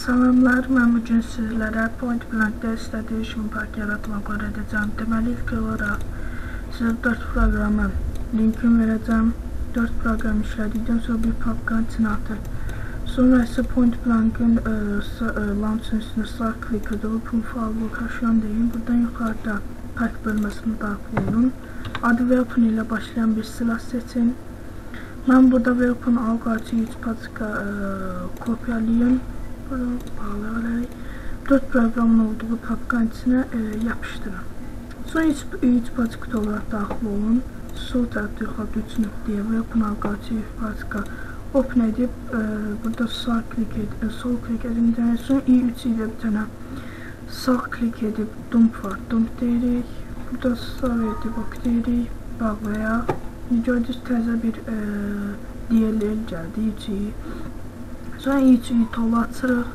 Salamlar, mən bugün sizlərə Point Blankdə istədiyi kimi park yaratmaq öyrədəcəm. Deməli, ilk olaraq sizə 4 proqramın linkini verəcəm. 4 proqram işlədikdən sonra bir papkanın içine atır. Sonra isə Point Blankın launch'ın üstüne sağ klik edib Open File Location deyin. Buradan yuxarıda park bölməsini daxil olun. Adı Weapon ilə başlayan bir silah seçin. Mən burada Weapon Alqarçı 3 paçka kopyalayayım. Bağlayalım. 4 proqramın olduğu papkanın içine yapışdırın. Sonra 3 paçka olarak daxil olun. Sol tərəfdə yuxarıda 3 nöqtəyə Weapon Alqarçı 3 paçka open edib burada sağ klik edib, sol klik edib, sonra i3 ilə bir tane sağ klik edib dump var, dump deyirik. Burada sağ edib ok deyirik, bağlayaq. Gördüyünüz təzə bir DLL gəldi, i3'yi. Sonra i3'yi tola açırıq.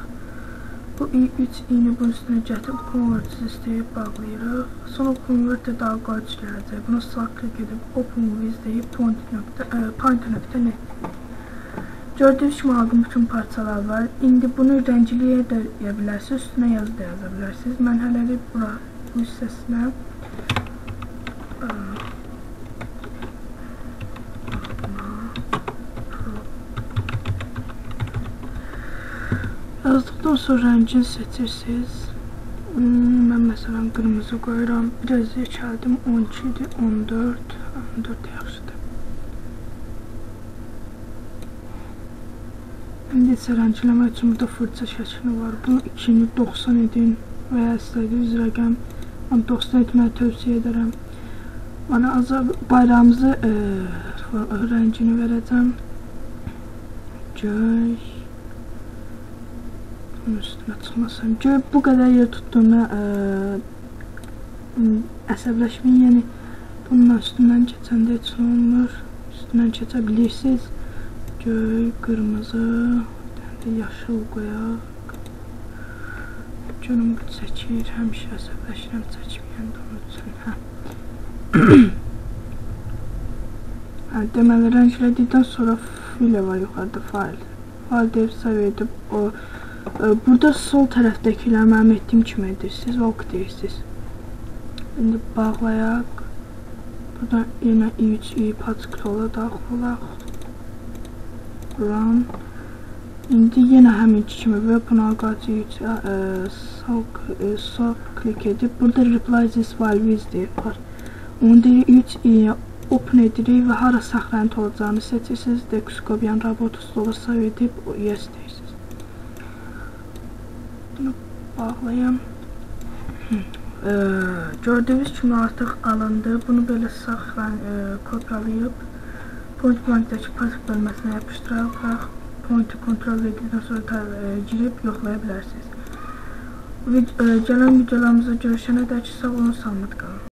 Bu i3'ini bunun üstüne gətirib convert istəyib bağlayırıq. Sonra convert Alqarçı gələcək. Buna sağ klik edib open with deyib point.net. Gördüyünüz kimi aldığım bütün parçalar var. İndi bunu rəngiliyə də bilərsiniz, üstünə yazı da yaza bilərsiniz. Mən hələlik bu hissəsinə yazdıqdan sonra rəngini seçirsiniz. Mən məsələn qırmızı qoyuram. Biraz yekəldim, 12 idi, 14 yaxşıdır. İndi isə rəngləmək üçün burada fırça şəkli var. Bunu 2'ni 90 edin və ya istədiyiniz rəqəm 90 etməyi tövsiyə edərəm. Bana bayrağımızı rəngini verəcəm. Göy. Bunun üstünə çıxmasın. Göy bu qədər yer tutduğuna əsəbləşməyin. Yəni bunun üstündən keçəndə heç olmur. Üstündən keçə bilirsiniz. Göy, qırmızı, yaşıl qoyaq. Görün bu çəkir, həmişə əsəbləşirəm çəkməyəndə onun üçün. Deməli, rənglədikdən sonra file var yuxarıda, file deyib save edib o. Burada sol tərəfdəkilə mənim etdiyim kimi edirsiniz və ok deyirsiniz. İndi bağlayaq. Buradan yenə i3 paçkrola daxil olaq. Run. İndi yenə həminki kimi Weapon Alqarçı 3 sağ klik edib burada reply this file with deyib var. Onu deyir 3 open edirik və hara saxlayıntı olacağını seçirsiniz. Dexcopian robotu olursa edib yes deyirsiniz. Bunu bağlayam. Gördüyünüz kimi artıq alındı. Bunu belə kopyalayıb Point Blank'daki pasif bölməsinə yapışdıraraq pointi kontrol edildikdən sonra girib yoxlaya bilərsiniz. Gələn videolarımızda görüşənə dək sağ olun, salamat qalın.